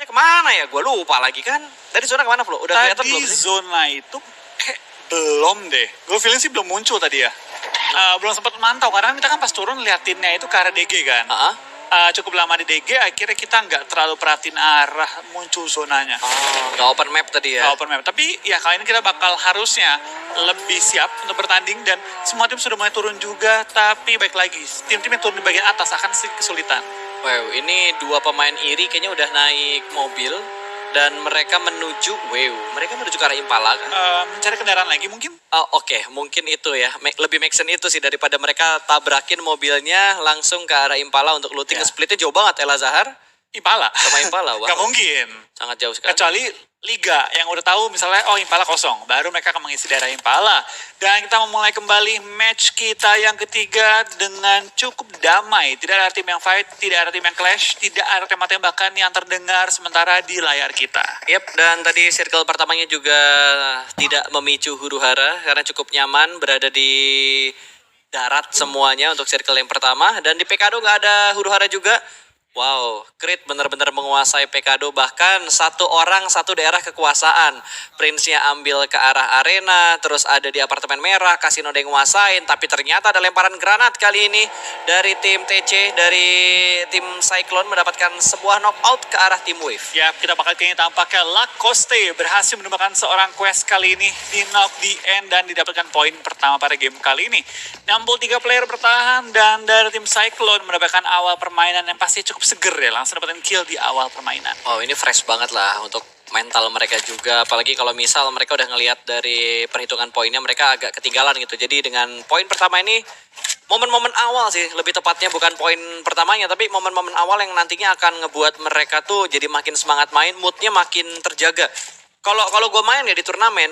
Kemana ya? Gue lupa lagi kan. Dari zona kemana, Flo? Udah kelihatan belum Tadi sih? zona itu kayak belum deh. Gue feeling sih belum muncul tadi ya. Belum sempat mantau karena kita kan pas turun liatinnya itu ke arah DG kan. Heeh. Cukup lama di DG, akhirnya kita nggak terlalu perhatiin arah muncul zonanya. Oh, nggak open map tadi ya? Nggak open map. Tapi ya kali ini kita bakal harusnya lebih siap untuk bertanding dan semua tim sudah mulai turun juga. Tapi baik lagi, tim-tim yang turun di bagian atas akan sedikit kesulitan. Wow, ini dua pemain iri kayaknya udah naik mobil dan mereka menuju ke arah Impala kan? Mencari kendaraan lagi mungkin. Oh, oke, mungkin itu ya. Lebih make sense itu sih daripada mereka tabrakin mobilnya langsung ke arah Impala untuk looting. Ya. Splitnya jauh banget Ella Zahar Impala. sama Impala. Wow. Gak mungkin. Sangat jauh sekali. Kecuali Liga yang udah tahu misalnya Impala kosong, baru mereka akan mengisi daerah Impala. Dan kita memulai kembali match kita yang ketiga dengan cukup damai. Tidak ada tim yang fight, tidak ada tim yang clash, tidak ada tembak-tembakan yang terdengar sementara di layar kita. Yep, dan tadi circle pertamanya juga tidak memicu huru-hara karena cukup nyaman berada di darat semuanya untuk circle yang pertama. Dan di Pekado nggak ada huru-hara juga. Wow, Creed benar-benar menguasai Pekado, bahkan satu orang satu daerah kekuasaan. Prince-nya ambil ke arah arena, terus ada di apartemen merah, Kasino dia nguasain, tapi ternyata ada lemparan granat kali ini dari tim TC, dari tim Cyclone mendapatkan sebuah knockout ke arah tim Wave. Ya, kita bakal kayaknya tampaknya Lacoste berhasil menemukan seorang quest kali ini di knock di end dan didapatkan poin pertama pada game kali ini. 63 player bertahan dan dari tim Cyclone mendapatkan awal permainan yang pasti cukup seger ya, langsung dapetin kill di awal permainan. Oh, ini fresh banget lah untuk mental mereka juga, apalagi kalau misal mereka udah ngelihat dari perhitungan poinnya mereka agak ketinggalan gitu. Jadi dengan poin pertama ini momen-momen awal sih, lebih tepatnya bukan poin pertamanya tapi momen-momen awal yang nantinya akan ngebuat mereka tuh jadi makin semangat main, moodnya makin terjaga. Kalau gue main ya di turnamen,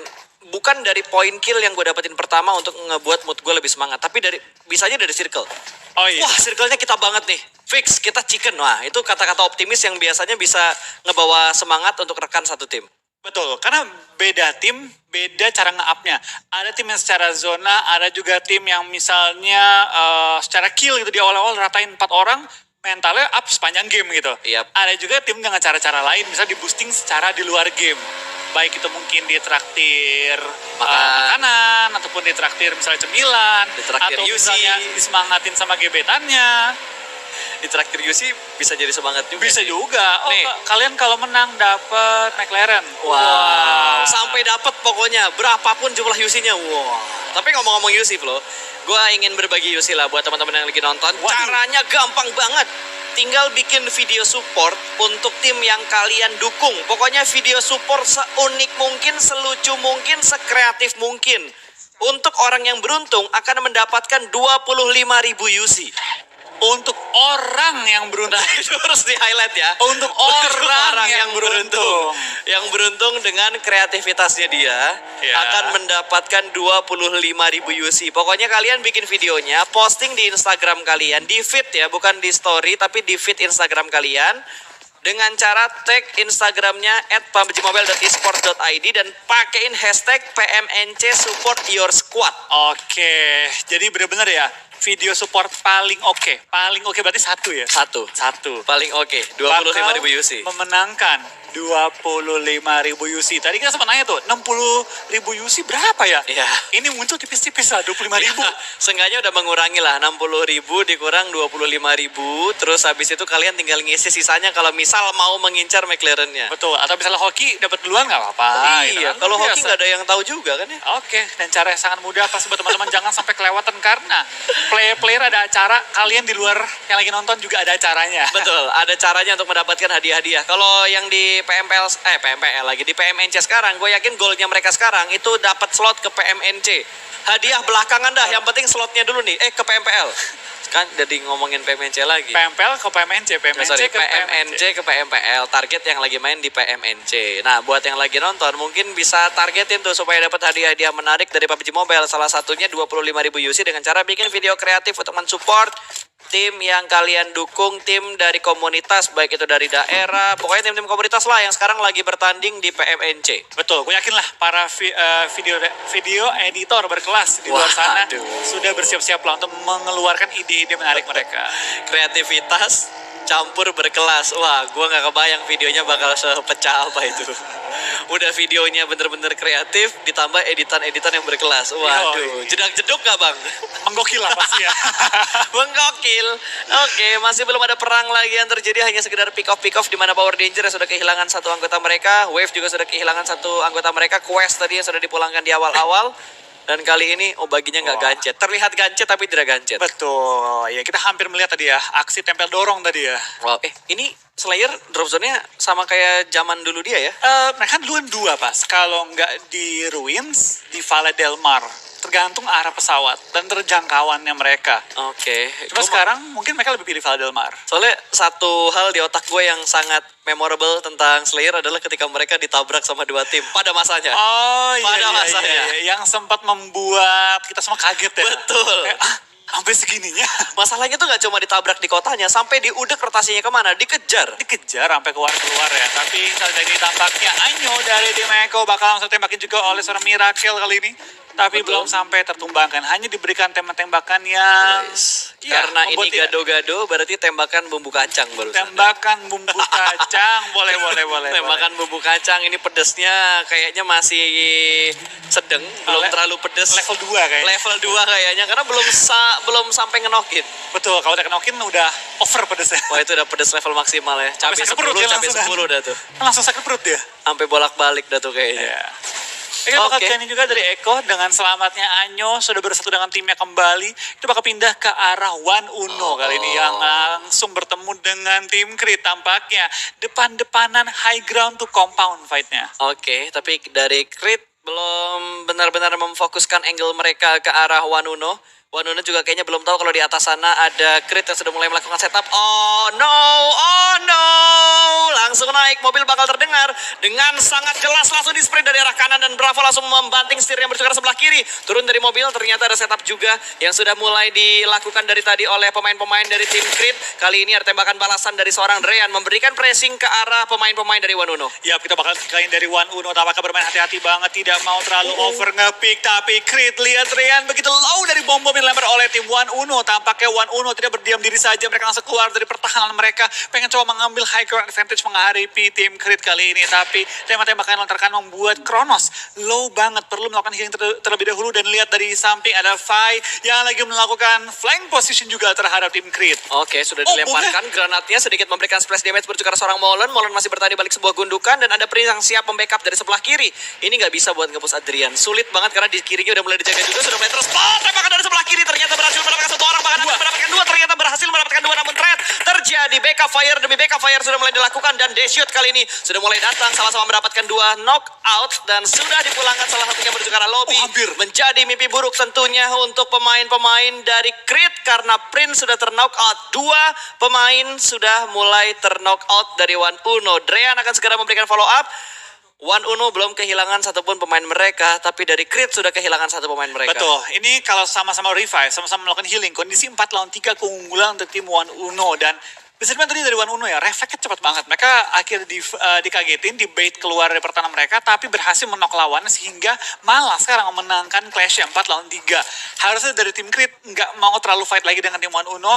bukan dari poin kill yang gue dapetin pertama untuk ngebuat mood gue lebih semangat, tapi bisa aja dari circle. Oh iya. Wah, circle-nya kita banget nih. Fix, kita chicken. Wah, itu kata-kata optimis yang biasanya bisa ngebawa semangat untuk rekan satu tim. Betul, karena beda tim, beda cara nge-up-nya. Ada tim yang secara zona, ada juga tim yang misalnya secara kill gitu di awal-awal ratain 4 orang, mentalnya up sepanjang game gitu. Yap. Ada juga tim dengan cara-cara lain, misalnya di boosting secara di luar game. Baik itu mungkin ditraktir makanan, ataupun ditraktir misalnya cemilan, Ditraktir atau UC. misalnya disemangatin sama gebetannya. Di traktir UC bisa jadi semangat juga. Bisa sih. juga. Oh, Nih. kalian kalau menang dapat McLaren. Wow. Sampai dapat pokoknya berapapun jumlah UC-nya. Wow. Tapi ngomong-ngomong UC, Flo, gue ingin berbagi UC lah buat teman-teman yang lagi nonton. Waduh. Caranya gampang banget. Tinggal bikin video support untuk tim yang kalian dukung. Pokoknya video support seunik mungkin, selucu mungkin, sekreatif mungkin. Untuk orang yang beruntung akan mendapatkan 25.000 UC. Untuk orang yang beruntung. Nah, itu harus di highlight ya. Untuk orang yang beruntung. Yang beruntung dengan kreativitasnya dia Ya. akan mendapatkan 25.000 UC. Pokoknya kalian bikin videonya, posting di Instagram kalian, di feed ya, bukan di story tapi di feed Instagram kalian. Dengan cara tag Instagramnya @pubgmobile.esport.id dan pakein hashtag PMNC support your squad. Oke, jadi benar-benar ya video support paling oke. Paling oke berarti satu ya? Satu. Paling oke, 25.000 UC. Memenangkan 25.000 UC. Tadi kita sempat nanya tuh, 60.000 UC berapa ya? Iya. Ini muncul tipis-tipis lah, 25.000. Ya, seenggaknya udah mengurangi lah 60.000 dikurang 25.000. Terus habis itu kalian tinggal ngisi sisanya kalau misal mau mengincar McLaren-nya. Betul, atau misalnya hoki dapat duluan nggak apa-apa. gitu Iya, kan. kalau hoki Biasa. nggak ada yang tahu juga kan ya. Oke, dan cara yang sangat mudah pasti buat teman-teman jangan sampai kelewatan karena player-player ada acara, kalian di luar yang lagi nonton juga ada acaranya. Betul, ada caranya untuk mendapatkan hadiah-hadiah. Kalau yang di PMPL lagi di PMNC sekarang, gue yakin goalnya mereka sekarang itu dapat slot ke PMNC. Hadiah belakangan dah, yang penting slotnya dulu nih. Ke PMPL. Kan jadi ngomongin PMNC lagi. PMPL ke PMNC, PMNC ke PMNC ke PMPL, target yang lagi main di PMNC. Nah, buat yang lagi nonton mungkin bisa targetin tuh supaya dapat hadiah-hadiah menarik dari PUBG Mobile. Salah satunya 25.000 UC dengan cara bikin video kreatif untuk mensupport tim yang kalian dukung, tim dari komunitas, baik itu dari daerah, pokoknya tim-tim komunitas lah yang sekarang lagi bertanding di PMNC. Betul, gue yakin lah para video editor berkelas di luar sana Waduh. sudah bersiap-siap lah untuk mengeluarkan ide-ide menarik mereka. Kreativitas campur berkelas. Wah, gue nggak kebayang videonya bakal sepecah apa itu. Udah videonya bener-bener kreatif, ditambah editan-editan yang berkelas. Waduh, jedak-jeduk gak bang? Menggokil lah pasti ya. Menggokil. Oke, masih belum ada perang lagi yang terjadi, hanya sekedar pick off di mana Power Danger sudah kehilangan satu anggota mereka, Wave juga sudah kehilangan satu anggota mereka, Quest tadi yang sudah dipulangkan di awal-awal. Dan kali ini baginya nggak gancet. Terlihat gancet tapi tidak gancet. Betul, ya kita hampir melihat tadi ya, aksi tempel dorong tadi ya. Wow. Ini Slayer drop zone-nya sama kayak zaman dulu dia ya? Mereka duluan dua pas, kalau nggak di Ruins, di Valle del Mar. Tergantung arah pesawat dan terjangkauannya mereka. Oke. Cuma sekarang mungkin mereka lebih pilih Valle del Mar. Soalnya satu hal di otak gue yang sangat memorable tentang Slayer adalah ketika mereka ditabrak sama dua tim pada masanya. Oh iya, Pada iya, masanya. iya, iya. Yang sempat membuat kita semua kaget ya. Betul. Kayak, sampai segininya. Masalahnya tuh nggak cuma ditabrak di kotanya, sampai diudek rotasinya kemana? Dikejar. Dikejar sampai keluar ya. Tapi saat ini tampaknya Anyo dari tim Eko bakal langsung tembakin juga oleh seorang Miracle kali ini. Tapi Betul. belum sampai tertumbangkan. Hanya diberikan tembak-tembakan yang... Nice. Iya, Karena ini membuat dia- gado-gado berarti tembakan bumbu kacang baru. Tembakan bumbu kacang. boleh. Tembakan bumbu kacang ini pedesnya kayaknya masih sedang, belum terlalu pedes. Level 2 kayaknya. Level 2 kayaknya karena belum sampai ngenokin. Betul, kalau udah kenokin udah over pedesnya. Wah, itu udah pedes level maksimal ya. Sampai Cabai sakit perut 10, ya cabai langsung kan. 10 dah tuh. Langsung sakit perut dia. Sampai bolak-balik dah tuh kayaknya. Iya. Kita bakal Oke. ini juga dari Eko dengan selamatnya Anyo sudah bersatu dengan timnya kembali. Itu bakal pindah ke arah One Uno kali ini yang langsung bertemu dengan tim Creed tampaknya. Depan-depanan high ground to compound fight-nya. Oke, tapi dari Creed belum benar-benar memfokuskan angle mereka ke arah Wanuno. Wanuno juga kayaknya belum tahu kalau di atas sana ada Creed yang sudah mulai melakukan setup. Oh no. Langsung naik, mobil bakal terdengar dengan sangat jelas langsung di sprint dari arah kanan dan Bravo langsung membanting setir yang bercakar sebelah kiri. Turun dari mobil, ternyata ada setup juga yang sudah mulai dilakukan dari tadi oleh pemain-pemain dari tim Creed. Kali ini ada tembakan balasan dari seorang Dreyan memberikan pressing ke arah pemain-pemain dari Wanuno. Ya, kita bakal kalian dari One Uno tampaknya bermain hati-hati banget, tidak mau terlalu over nge-pick, tapi Creed lihat Rian begitu low dari bom-bom yang dilempar oleh tim One Uno. Tampaknya One Uno tidak berdiam diri saja, mereka langsung keluar dari pertahanan mereka, pengen coba mengambil high ground advantage menghadapi tim Creed kali ini, tapi tembak-tembakan yang lontarkan membuat Kronos low banget, perlu melakukan healing terlebih dahulu. Dan lihat dari samping ada Fai yang lagi melakukan flank position juga terhadap tim Creed. Oke, sudah dilemparkan granatnya, sedikit memberikan splash damage bertukar seorang Molen. Molen masih bertahan di balik sebuah gundukan dan ada Prince yang siap membackup dari sebelah kiri. Ini nggak bisa buat nge-push Adrian. Sulit banget karena di kirinya udah mulai dijaga juga, sudah mulai terus. Tembakan dari sebelah kiri ternyata berhasil mendapatkan satu orang, bahkan mendapatkan dua, ternyata berhasil mendapatkan dua, namun threat terjadi. Backup fire demi backup fire sudah mulai dilakukan dan Deshoot kali ini sudah mulai datang, sama-sama mendapatkan dua knockout dan sudah dipulangkan salah satunya menuju ke arah lobby. Hampir. Menjadi mimpi buruk tentunya untuk pemain-pemain dari Creed karena Prince sudah ter-knockout. Dua pemain sudah mulai ter-knockout dari One Uno. Dreyan akan segera memberikan follow up. One Uno belum kehilangan satupun pemain mereka, tapi dari Creed sudah kehilangan satu pemain mereka. Betul, ini kalau sama-sama revive, sama-sama melakukan healing, kondisi 4 lawan 3 keunggulan untuk tim One Uno. Dan bisa dibilang tadi dari One Uno ya, refleksnya cepat banget. Mereka akhirnya dikagetin, di bait keluar dari pertahanan mereka, tapi berhasil menok lawan sehingga malah sekarang memenangkan clash 4 lawan 3. Harusnya dari tim Creed nggak mau terlalu fight lagi dengan tim One Uno.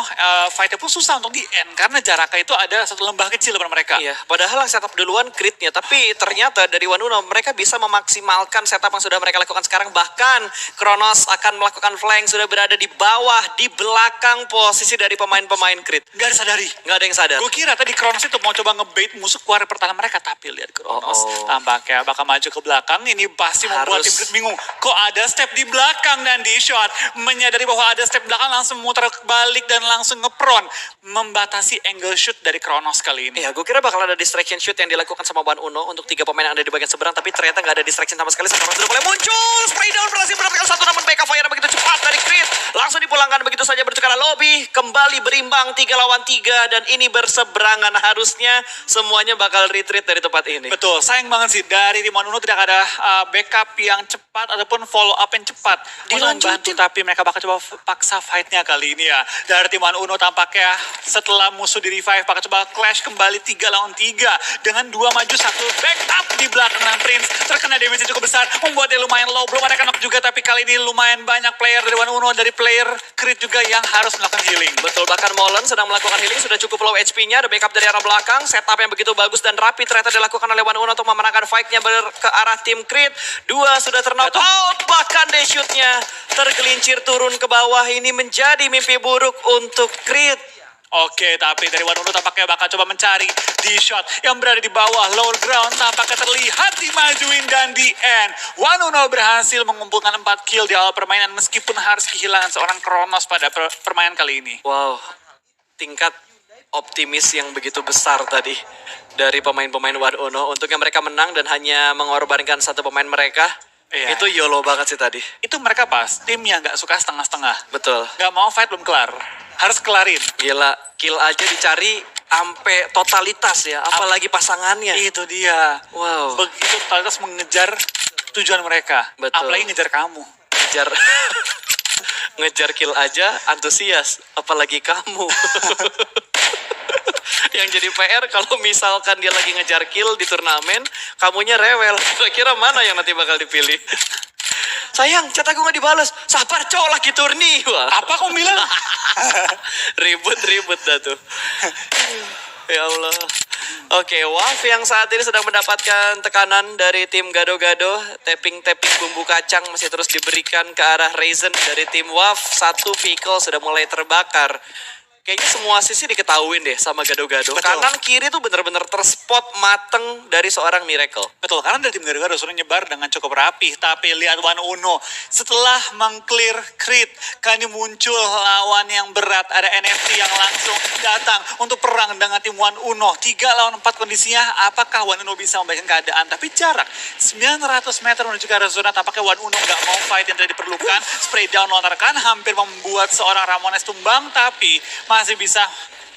Fightnya pun susah untuk di end, karena jaraknya itu ada satu lembah kecil depan mereka. Iya, padahal yang setup duluan Creed-nya, tapi ternyata dari One Uno mereka bisa memaksimalkan setup yang sudah mereka lakukan sekarang. Bahkan Kronos akan melakukan flank, sudah berada di bawah, di belakang posisi dari pemain-pemain Creed. Nggak disadari. Nggak ada yang sadar. Gue kira tadi Kronos itu mau coba ngebait musuh keluar dari pertahanan mereka, tapi lihat Kronos tampaknya bakal maju ke belakang. Ini pasti membuat tim Creed bingung. Kok ada step di belakang dan di shot. Menyadari bahwa ada step belakang langsung muter balik dan langsung ngepron. Membatasi angle shoot dari Kronos kali ini. Iya, gue kira bakal ada distraction shoot yang dilakukan sama One Uno untuk 3 pemain yang ada di bagian seberang, tapi ternyata nggak ada distraction sama sekali. Satu orang sudah mulai muncul, spray down berhasil mendapatkan satu, namun backup fire begitu cepat dari Creed. Langsung dipulangkan begitu saja bertukar lobby, kembali berimbang 3 lawan 3 dan dan ini berseberangan. Harusnya semuanya bakal retreat dari tempat ini. Betul, sayang banget sih dari tim One Uno tidak ada backup yang cepat ataupun follow up yang cepat untuk membantu, tapi mereka bakal coba paksa fight-nya kali ini ya. Dari tim One Uno tampaknya setelah musuh di revive bakal coba clash kembali 3 lawan 3 dengan 2 maju 1 backup di belakang dan Prince terkena damage yang cukup besar membuat dia lumayan low, belum ada knock juga, tapi kali ini lumayan banyak player dari One Uno, dari player Creed juga yang harus melakukan healing. Betul, bahkan Molen sedang melakukan healing, sudah cukup low HP-nya, ada backup dari arah belakang, setup yang begitu bagus dan rapi ternyata dilakukan oleh One Uno untuk memenangkan fight-nya ke arah tim Creed. 2 sudah terknock out, bahkan day shoot-nya tergelincir turun ke bawah. Ini menjadi mimpi buruk untuk Creed. Oke, tapi dari One Uno tampaknya bakal coba mencari di shot yang berada di bawah lower ground, tampaknya terlihat dimajuin dan di end. One Uno berhasil mengumpulkan 4 kill di awal permainan meskipun harus kehilangan seorang Kronos pada permainan kali ini. Wow, tingkat optimis yang begitu besar tadi dari pemain-pemain One Uno untuk yang mereka menang dan hanya mengorbankan satu pemain mereka. Iya. Itu YOLO banget sih tadi. Itu mereka pas, tim yang gak suka setengah-setengah. Betul. Gak mau fight belum kelar, harus kelarin. Gila, kill aja dicari sampai totalitas ya, apalagi pasangannya. Itu dia. Wow. Begitu totalitas mengejar tujuan mereka. Betul. Apalagi ngejar kamu. Ngejar ngejar kill aja antusias, apalagi kamu. Yang jadi PR kalau misalkan dia lagi ngejar kill di turnamen, kamunya rewel. Kira-kira mana yang nanti bakal dipilih? Sayang, chat aku gak dibalas. Sabar cowok lagi turni. Wah. Apa kau bilang? Ribut-ribut dah tuh. Ya Allah. Oke, WAF yang saat ini sedang mendapatkan tekanan dari tim Gado-Gado. Tapping-tapping bumbu kacang masih terus diberikan ke arah Raizen dari tim WAF. 1 vehicle sudah mulai terbakar. Kayaknya semua sisi diketahuin deh sama Gado-Gado. Betul. Kanan kiri tuh bener-bener terspot mateng dari seorang Miracle. Betul, karena dari tim Gado-Gado sudah nyebar dengan cukup rapi. Tapi lihat One Uno, setelah mengclear Creed, kali ini muncul lawan yang berat. Ada NFT yang langsung datang untuk perang dengan tim One Uno. 3 lawan 4 kondisinya, apakah One Uno bisa membaikkan keadaan? Tapi jarak 900 meter menuju ke arah zona, tampaknya One Uno nggak mau fight yang tidak diperlukan. Spray down lontarkan, hampir membuat seorang Ramones tumbang, tapi masih bisa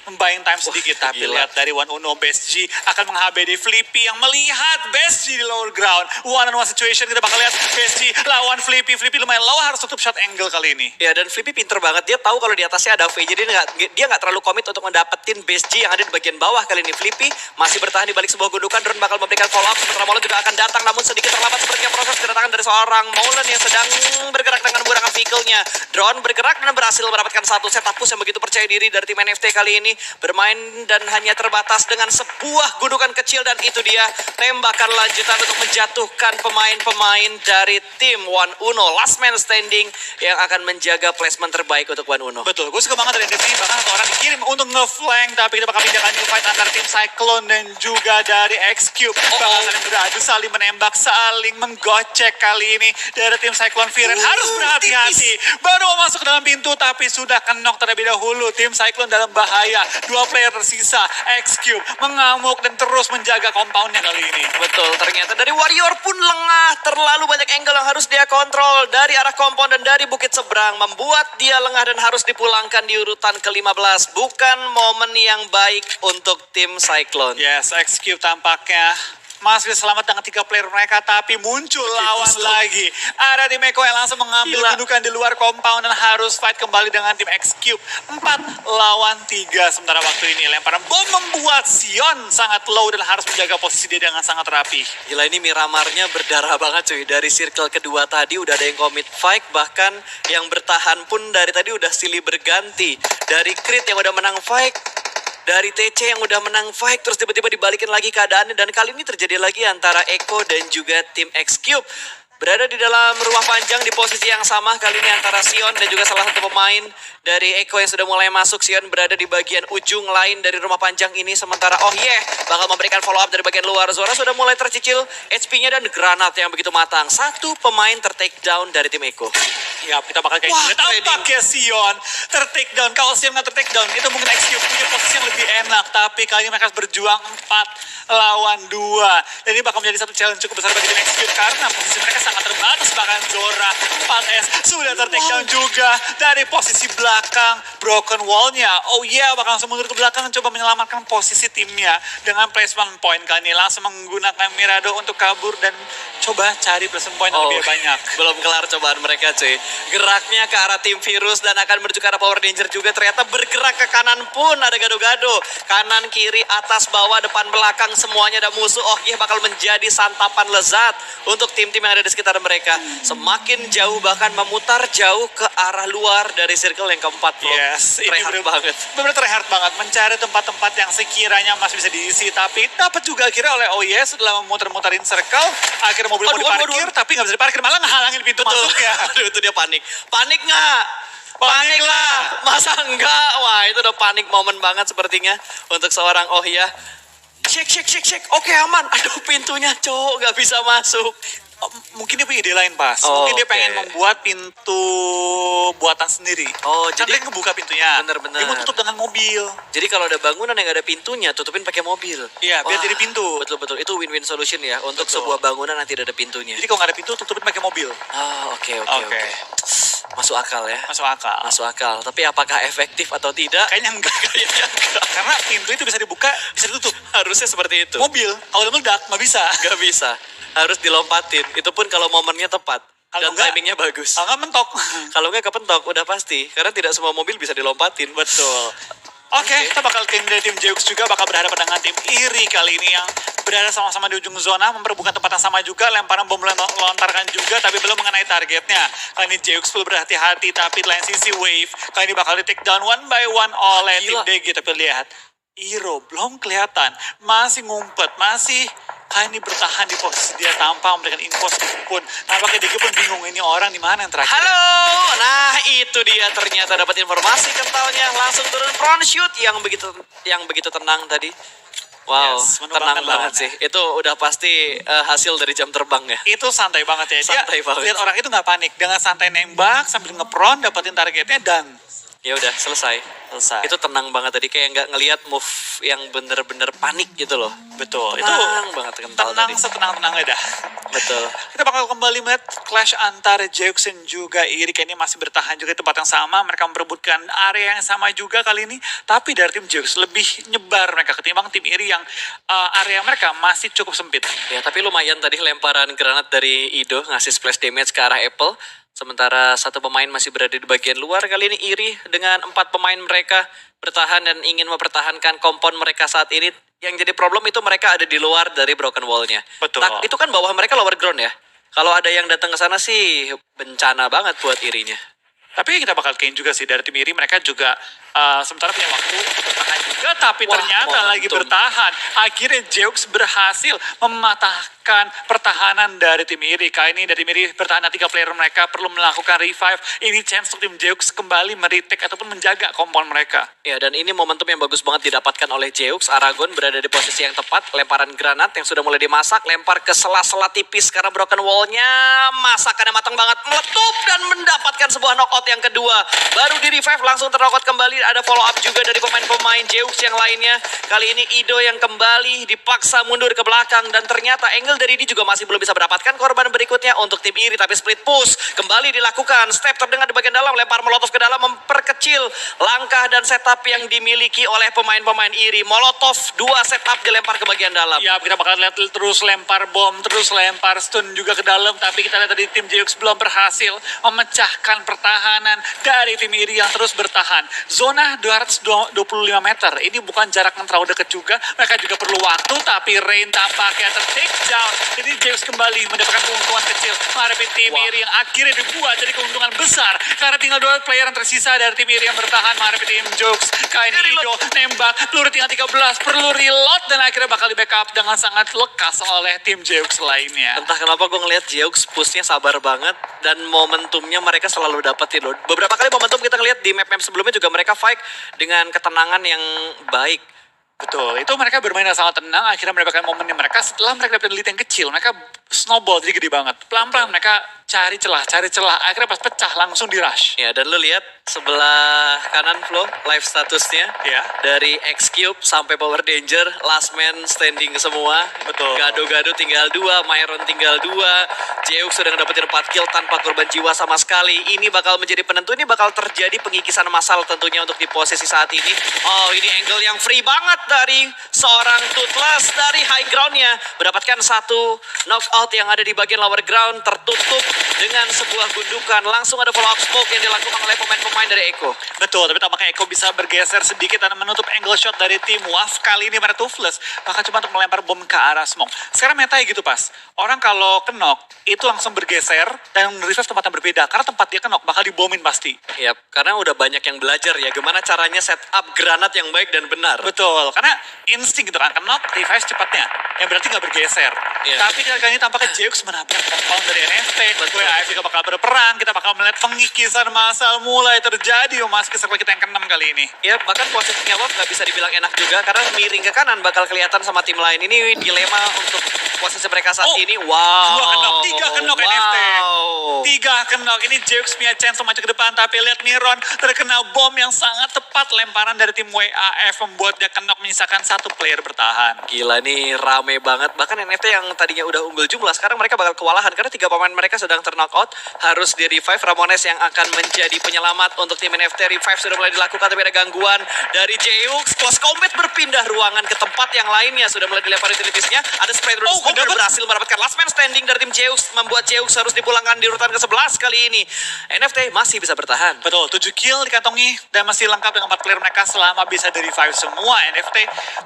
membayang time sedikit. Tapi gila. lihat dari One Uno, Best G akan meng-HBD Flippy yang melihat Best G di lower ground. One on one situation, kita bakal lihat Best G lawan Flippy. Flippy lumayan low, harus tutup shot angle kali ini. Ya, dan Flippy pinter banget. Dia tahu kalau di atasnya ada V, jadi dia nggak terlalu komit untuk mendapetin base G yang ada di bagian bawah. Kali ini Flippy masih bertahan di balik sebuah gundukan. Drone bakal memberikan follow up. Sementara Molen juga akan datang, namun sedikit terlambat sepertinya proses kedatangan dari seorang Molen yang sedang bergerak dengan menggunakan vehicle-nya. Drone bergerak dan berhasil mendapatkan satu setup push yang begitu percaya diri dari tim NFT kali ini. Bermain dan hanya terbatas dengan sebuah gundukan kecil, dan itu dia tembakan lanjutan untuk menjatuhkan pemain-pemain dari tim One Uno. Last man standing yang akan menjaga placement terbaik untuk One Uno. Betul, gue suka banget dari MVP, bahkan satu orang dikirim untuk nge-flank, tapi kita bakal pindahkan ke fight antara tim Cyclone dan juga dari X-Cube. Bakal saling beradu, saling menembak, saling menggocek kali ini. Dari tim Cyclone, Viren harus berhati-hati. Baru mau masuk ke dalam pintu, tapi sudah knock terlebih dahulu. Tim Cyclone dalam bahaya. 2 player tersisa, X-Cube mengamuk dan terus menjaga compoundnya kali ini. Betul, ternyata dari Warrior pun lengah. Terlalu banyak angle yang harus dia kontrol dari arah compound dan dari bukit seberang, membuat dia lengah dan harus dipulangkan di urutan ke-15. Bukan momen yang baik untuk tim Cyclone. Yes, X-Cube tampaknya masih selamat dengan 3 player mereka, tapi muncul lawan lagi. Ada tim Eko yang langsung mengambil Gila. gundukan di luar compound dan harus fight kembali dengan tim X-Cube. 4 lawan 3. Sementara waktu ini lemparan bom membuat Sion sangat low dan harus menjaga posisi dia dengan sangat rapi. Gila, ini Miramarnya berdarah banget cuy. Dari circle kedua tadi udah ada yang commit fight, bahkan yang bertahan pun dari tadi udah silih berganti. Dari Creed yang udah menang fight, dari TC yang udah menang fight, terus tiba-tiba dibalikin lagi keadaannya. Dan kali ini terjadi lagi antara Eko dan juga tim X-Cube. Berada di dalam rumah panjang di posisi yang sama kali ini antara Sion dan juga salah satu pemain dari Eko yang sudah mulai masuk. Sion berada di bagian ujung lain dari rumah panjang ini. Sementara bakal memberikan follow up dari bagian luar. Zora sudah mulai tercicil HP-nya dan granat yang begitu matang. 1 pemain ter-take down dari tim Eko. Ya, kita bakal kayak Wah, gitu. Tampaknya Sion ter-take down. Kalau Sion nggak ter-take down, itu mungkin XQ punya posisi yang lebih enak. Tapi kali ini mereka harus berjuang 4 lawan 2. Dan ini bakal menjadi satu challenge cukup besar bagi tim XQ karena posisi mereka sangat terbatas. Bahkan Zora 4S sudah ter-take down juga dari posisi belakang broken wall-nya. Oh iya, bakal langsung mundur ke belakang coba menyelamatkan posisi timnya dengan placement point kali ini. Langsung menggunakan Mirado untuk kabur dan coba cari placement point yang lebih banyak. Belum kelar cobaan mereka cuy. Geraknya ke arah tim virus dan akan menuju ke arah Power Ranger juga. Ternyata bergerak ke kanan pun ada gado-gado. Kanan, kiri, atas, bawah, depan, belakang semuanya ada musuh. Oh iya, bakal menjadi santapan lezat untuk tim-tim yang ada di sekitar mereka. Semakin jauh bahkan memutar jauh ke arah luar dari circle yang keempat bro. Yes, ini Tryhard banget. Benar-benar tryhard banget mencari tempat-tempat yang sekiranya masih bisa diisi, tapi dapat juga akhirnya oleh OYS setelah memutar-mutarin circle. Akhirnya mobil mau diparkir, tapi nggak bisa diparkir, malah ngehalangin pintu masuknya. Aduh, itu dia panik. Panik nggak? Panik lah. Masa enggak? Wah, itu udah panik momen banget sepertinya untuk seorang Ohya. Cek. Oke, aman. Aduh, pintunya cowok nggak bisa masuk. Mungkin dia punya ide lain pas. Oh, mungkin dia oke. pengen membuat pintu buatan sendiri. Oh, Kan jadi dia ngebuka pintunya. Bener-bener. Dia mau tutup dengan mobil. Jadi kalau ada bangunan yang nggak ada pintunya, tutupin pakai mobil. Iya, biar Wah, jadi pintu. Betul. Itu win-win solution ya untuk Betul. sebuah bangunan yang tidak ada pintunya. Jadi kalau nggak ada pintu, tutupin pakai mobil. Ah, oke. Oke. Masuk akal ya. Masuk akal. Masuk akal. Tapi apakah efektif atau tidak? Kayaknya enggak. Kayaknya enggak. Karena pintu itu bisa dibuka, bisa ditutup. Harusnya seperti itu. Mobil, kalau udah meledak, nggak bisa. Gak bisa. Harus dilompatin. Itu pun kalau momennya tepat. Kalau Dan enggak- timingnya bagus. Kalau nggak mentok. Kalau nggak kepentok, udah pasti. Karena tidak semua mobil bisa dilompatin. Betul. Oke, kita bakal tim dari tim Jeux juga bakal berhadapan dengan tim Iri kali ini yang berada sama-sama di ujung zona, memperebutkan tempat yang sama juga, lemparan bom lontarkan juga, tapi belum mengenai targetnya. Kali ini Jeux perlu berhati-hati, tapi di lain sisi Wave, kali ini bakal di take down one by one oleh tim Gila. DG. Tapi lihat, Iro belum kelihatan, masih ngumpet, masih kali ini bertahan di posisi dia tanpa memberikan info sedikit pun. Nampaknya DG pun bingung, ini orang di mana yang terakhir. Halo, nah itu dia ternyata dapat informasi kentalnya langsung turun front shoot yang begitu tenang tadi. Wow, Yes, tenang menurunkan banget lawannya. sih. Itu udah pasti hasil dari jam terbang ya. Itu santai banget ya. Santai Dia banget. lihat orang itu nggak panik, dengan santai nembak sambil ngepron dapetin targetnya dan Ya udah selesai. selesai. Itu tenang banget tadi kayak nggak ngelihat move yang bener-bener panik gitu loh. betul. Itu Tenang banget kental tenang tadi. setenang-tenangnya dah. Betul. Kita bakal kembali melihat clash antara Jeux dan juga Iri. Ini masih bertahan juga di tempat yang sama. Mereka memperebutkan area yang sama juga kali ini. Tapi dari tim Jeux lebih nyebar mereka ketimbang tim Iri yang area mereka masih cukup sempit. Ya tapi lumayan tadi lemparan granat dari Ido ngasih splash damage ke arah Apple. Sementara satu pemain masih berada di bagian luar. Kali ini Iri dengan 4 pemain mereka bertahan dan ingin mempertahankan kompon mereka saat ini. Yang jadi problem itu mereka ada di luar dari broken wall-nya. Betul. Itu kan bawah mereka lower ground ya. Kalau ada yang datang ke sana sih bencana banget buat Irinya. Tapi kita bakal kayaknya juga sih dari tim Iri. Mereka juga sementara punya waktu untuk bertahan juga. Tapi Wah, ternyata momentum. lagi bertahan. Akhirnya Jeux berhasil mematahkan pertahanan dari tim Iri. Kali ini dari tim Iri bertahan 3 player mereka perlu melakukan revive. Ini chance untuk tim Jeux kembali meretake ataupun menjaga kompon mereka. Ya dan ini momentum yang bagus banget didapatkan oleh Jeux. Aragon berada di posisi yang tepat. Lemparan granat yang sudah mulai dimasak. Lempar ke sela-sela tipis karena broken wall-nya. Masakannya matang banget. Meletup dan mendapatkan sebuah knockout yang kedua. Baru di revive langsung terknockout kembali. Ada follow up juga dari pemain-pemain Jeux yang lainnya. Kali ini Ido yang kembali dipaksa mundur ke belakang. Dan ternyata angle dari ini juga masih belum bisa mendapatkan korban berikutnya untuk tim Iri. Tapi split push kembali dilakukan. Step terdengar di bagian dalam. Lempar molotov ke dalam memperkecil langkah dan setup yang dimiliki oleh pemain-pemain Iri. Molotov 2 setup dilempar ke bagian dalam. Ya, kita bakal lihat terus lempar bom, terus lempar stun juga ke dalam. Tapi kita lihat tadi tim Jeux belum berhasil memecahkan pertahanan dari tim Iri yang terus bertahan. Zona 225 meter. Ini bukan jarak yang terlalu dekat juga. Mereka juga perlu waktu, tapi Rain tampaknya ter-take down. Jadi Jeux kembali mendapatkan keuntungan kecil menghadapi tim Wah. Iri yang akhirnya dibuat jadi keuntungan besar. Karena tinggal 2 player yang tersisa dari tim Iri yang bertahan menghadapi tim Jeux. Kali ini Ido nembak, peluru tinggal 13, perlu reload dan akhirnya bakal di backup dengan sangat lekas oleh tim Jeux lainnya. Entah kenapa gue ngelihat Jeux pushnya sabar banget dan momentumnya mereka selalu dapetin loh. Beberapa kali momentum kita ngelihat di map-map sebelumnya juga mereka fight dengan ketenangan yang baik. Betul, itu mereka bermain dengan sangat tenang, akhirnya mendapatkan momennya mereka setelah mereka dapat lead yang kecil. Mereka snowball, jadi gede banget. Pelan-pelan mereka cari celah, akhirnya pas pecah langsung di rush. Ya, dan lu lihat sebelah kanan Flo, live statusnya. Ya. Dari X-Cube sampai Power Danger, last man standing semua. Betul. Gado-gado tinggal 2, Myron tinggal 2. Jeuk sudah dapetin 4 kill tanpa korban jiwa sama sekali. Ini bakal menjadi penentu, ini bakal terjadi pengikisan massal tentunya untuk di posisi saat ini. Oh, ini angle yang free banget dari seorang Toothless dari high groundnya. Mendapatkan satu knockout yang ada di bagian lower ground, tertutup dengan sebuah gundukan. Langsung ada follow up smoke yang dilakukan oleh pemain-pemain dari Eko. Betul, tapi tampaknya Eko bisa bergeser sedikit dan menutup angle shot dari tim WAF. Kali ini pada Toothless, bahkan cuma untuk melempar bom ke arah smoke. Sekarang meta gitu pas, orang kalau kenok itu langsung bergeser dan revive tempat yang berbeda. Karena tempat dia kenok bakal dibomin pasti. Yap, karena udah banyak yang belajar ya gimana caranya setup granat yang baik dan benar. Betul, karena insting gitu kan, kenok revive cepatnya. Yang berarti nggak bergeser. Iya. Tapi kali ini tampaknya Jeux menabrak compound dari NFT. WAF juga bakal berperang, kita bakal melihat pengikisan massal mulai terjadi memasuki circle kita yang ke-6 kali ini. Ya, bahkan posisinya WAF nggak bisa dibilang enak juga karena miring ke kanan bakal kelihatan sama tim lain. Ini dilema untuk posisi mereka saat ini. Wow. 2 kenok, 3 kenok NFT. Wow. 3 kenok, ini Jeux punya chance maju ke depan, tapi lihat Miron terkena bom yang sangat tepat lemparan dari tim WAF membuat dia kenok menyisakan 1 player bertahan. Gila nih rame banget. Bahkan NFT yang tadinya udah unggul jumlah sekarang mereka bakal kewalahan karena 3 pemain mereka sedang terknockout, harus di revive. Ramones yang akan menjadi penyelamat untuk tim NFT. Revive sudah mulai dilakukan tapi ada gangguan dari Jeux. Close combat berpindah ruangan ke tempat yang lainnya, sudah mulai dilempar utilities-nya. Ada spray drone smoke dan berhasil mendapatkan last man standing dari tim Jeux, membuat Jeux harus dipulangkan di urutan ke-11 kali ini. NFT masih bisa bertahan. Betul, 7 kill dikantongi dan masih lengkap dengan 4 player mereka selama bisa di revive semua. NFT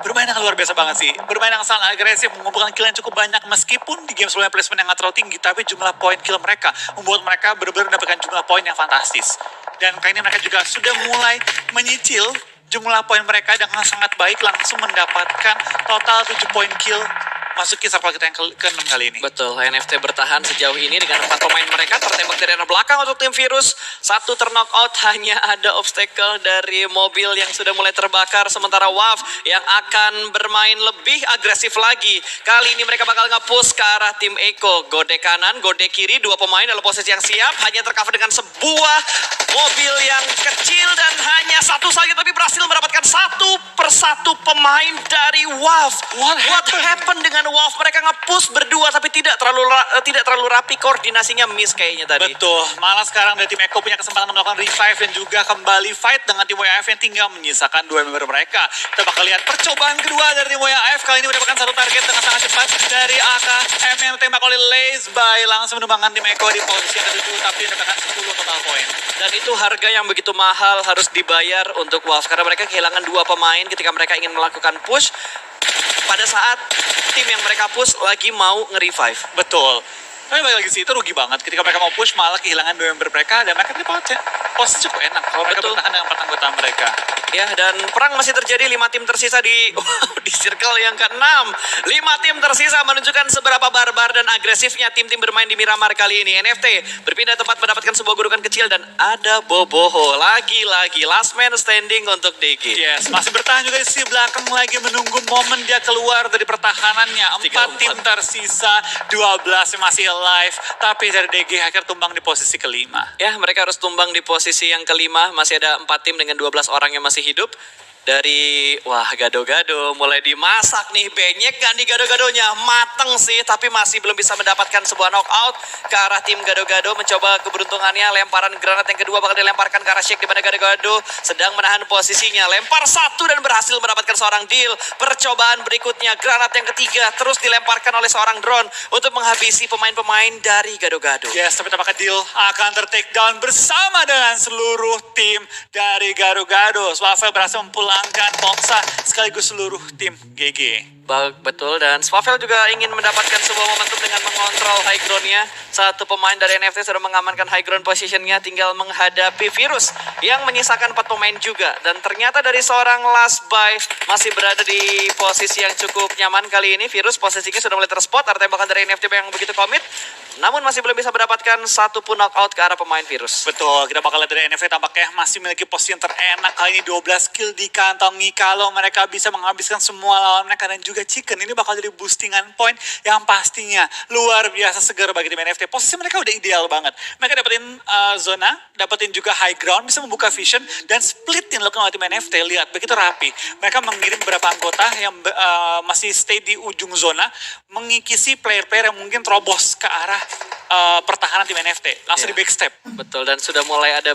bermain yang luar biasa banget sih. Bermain yang sangat agresif, mengumpulkan kill yang cukup banyak meskipun di game sebelumnya placement yang nggak terlalu tinggi, tapi jumlah poin kill mereka membuat mereka benar-benar mendapatkan jumlah poin yang fantastis. Dan kali ini mereka juga sudah mulai menyicil jumlah poin mereka dengan sangat baik, langsung mendapatkan total 7 poin kill masuki circle kita yang ke-6 kali ini. Betul, NFT bertahan sejauh ini dengan 4 pemain mereka tertembak dari arah belakang untuk tim Virus. 1 terknockout, hanya ada obstacle dari mobil yang sudah mulai terbakar. Sementara WAF yang akan bermain lebih agresif lagi. Kali ini mereka bakal nge-push ke arah tim Eko. Gode kanan, gode kiri, 2 pemain dalam posisi yang siap. Hanya tercover dengan sebuah mobil yang kecil dan hanya 1 saja. Tapi berhasil mendapatkan 1 persatu pemain dari WAF. What happened dengan WAF? Mereka nge-push berdua tapi tidak terlalu rapi, koordinasinya miss kayaknya tadi. Betul, malah sekarang dari tim Eko punya kesempatan melakukan revive dan juga kembali fight dengan tim WAF yang tinggal menyisakan 2 member mereka. Kita bakal lihat percobaan kedua dari tim WAF kali ini mendapatkan 1 target dengan sangat cepat dari AKM yang ditembak oleh Lazeby, langsung menumbangkan tim Eko di posisi yang ke-7 tapi mendapatkan 10 total poin. Dan itu harga yang begitu mahal harus dibayar untuk WAF karena mereka kehilangan 2 pemain ketika mereka ingin melakukan push pada saat tim yang mereka push lagi mau nge-revive. Betul. Tapi balik lagi sih, itu rugi banget ketika mereka mau push malah kehilangan 2 member mereka dan mereka di posisi cukup enak kalau mereka Betul. bertahan dengan 4 anggota mereka. Ya, dan perang masih terjadi. 5 tim tersisa di circle yang ke-6. 5 tim tersisa menunjukkan seberapa barbar dan agresifnya tim-tim bermain di Miramar kali ini. NFT berpindah tempat mendapatkan sebuah gundukan kecil dan ada Boboho. Lagi-lagi last man standing untuk DG. Yes, masih bertahan juga di sisi belakang lagi menunggu momen dia keluar dari pertahanannya. 4 tim tersisa, 12 yang masih alive, tapi dari DG akhir tumbang di posisi kelima. Ya, mereka harus tumbang di posisi yang kelima. Masih ada 4 tim dengan 12 orang yang masih hidup. Dari, wah, gado-gado mulai dimasak nih. Benyek gak nih gado-gadonya? Mateng sih, tapi masih belum bisa mendapatkan sebuah knockout ke arah tim gado-gado. Mencoba keberuntungannya, lemparan granat yang kedua bakal dilemparkan ke arah Shake, di mana gado-gado sedang menahan posisinya. Lempar 1 dan berhasil mendapatkan seorang deal. Percobaan berikutnya, granat yang ketiga terus dilemparkan oleh seorang drone untuk menghabisi pemain-pemain dari gado-gado. Yes, tapi tampaknya deal akan ter-take down bersama dengan seluruh tim dari Gado-Gado. Swavel berhasil memulangkan Poksa sekaligus seluruh tim GG. Betul, dan Swavel juga ingin mendapatkan sebuah momentum dengan mengontrol high ground-nya. 1 pemain dari NFT sudah mengamankan high ground position-nya, tinggal menghadapi Virus yang menyisakan 4 pemain juga. Dan ternyata dari seorang Lazeby masih berada di posisi yang cukup nyaman kali ini. Virus posisinya sudah mulai terspot, ada tembakan dari NFT yang begitu komit. Namun masih belum bisa mendapatkan 1 pun knockout ke arah pemain Virus. Betul, kita bakal lihat dari NFT tampaknya masih memiliki posisi yang terenak. Kali ini 12 kill di dikantongi kalau mereka bisa menghabiskan semua lawan mereka dan juga Chicken. Ini bakal jadi boostingan point yang pastinya luar biasa segar bagi tim NFT. Posisi mereka udah ideal banget. Mereka dapetin zona, dapetin juga high ground, bisa membuka vision dan split yang dilakukan oleh tim NFT. Lihat, begitu rapi. Mereka mengirim beberapa anggota yang masih stay di ujung zona, mengikisi player-player yang mungkin terobos ke arah pertahanan tim NFT. Langsung Iya. di backstep. Betul, dan sudah mulai ada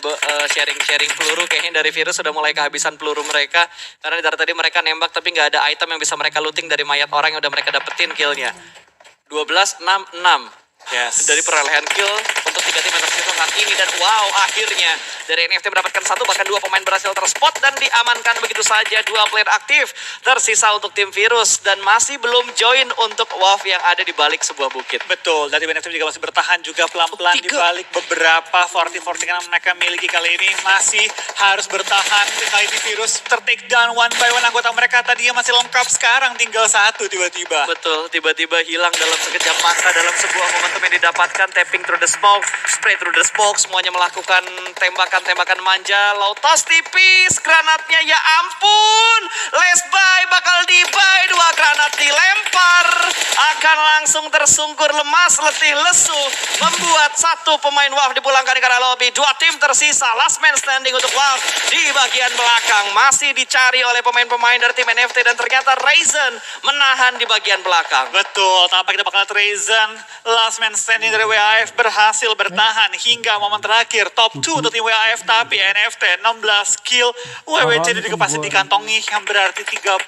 sharing-sharing peluru kayaknya dari Virus, sudah mulai kehabisan peluru mereka. Karena dari tadi mereka nembak tapi nggak ada item yang bisa mereka looting dari mayat orang yang udah mereka dapetin killnya. 12-6-6. Yes. Dari perolehan kill untuk 3 tim atas kita saat ini. Dan wow, akhirnya dari NFT mendapatkan 1 bahkan 2 pemain berhasil terspot dan diamankan begitu saja. 2 player aktif tersisa untuk tim Virus dan masih belum join untuk WoW yang ada di balik sebuah bukit. Betul, dari NFT juga masih bertahan juga pelan-pelan di balik beberapa 40-40 yang mereka miliki kali ini. Masih harus bertahan. Kali ini Virus ter-take down one by one anggota mereka. Tadinya masih lengkap, sekarang tinggal 1 tiba-tiba. Betul, tiba-tiba hilang dalam sekejap mata dalam sebuah momentum yang didapatkan. Tapping through the smoke, spray through the smoke, semuanya melakukan tembakan-tembakan manja. Lautas tipis, granatnya ya ampun. Last buy bakal di-buy, 2 granat dilempar. Akan langsung tersungkur lemas, letih lesu. Membuat 1 pemain WoW dipulangkan ke arah lobby. 2 tim tersisa, last man standing untuk WoW. Di bagian belakang masih dicari oleh pemain-pemain dari tim NFT dan ternyata Ryzen menahan di bagian belakang. Betul, tanpa kita bakal lihat Ryzen, last man standing dari WAF berhasil bertahan hingga momen terakhir. Top 2 untuk tim WAF, tapi NFT 16 kill. WWC juga pasti dikantongi yang berarti 31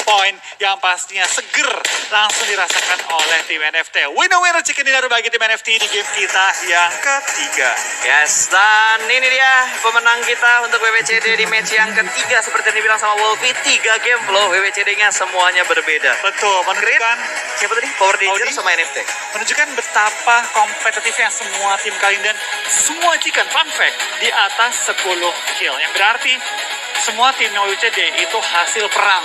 poin yang pastinya seger langsung dirasakan oleh tim NFT. Winner-winner chicken dinner bagi tim NFT di game kita yang ketiga. Yes, dan ini dia pemenang kita untuk WWCD di match yang ketiga. Seperti yang dibilang sama Wolfie, 3 game flow WWCD-nya semuanya berbeda. Betul, menunjukkan Siapa tadi? Power Danger Audi. sama NFT. menunjukkan betapa kompetitifnya semua tim kalian dan semua chicken fun fact di atas 10 kill yang berarti semua tim WCD itu hasil perang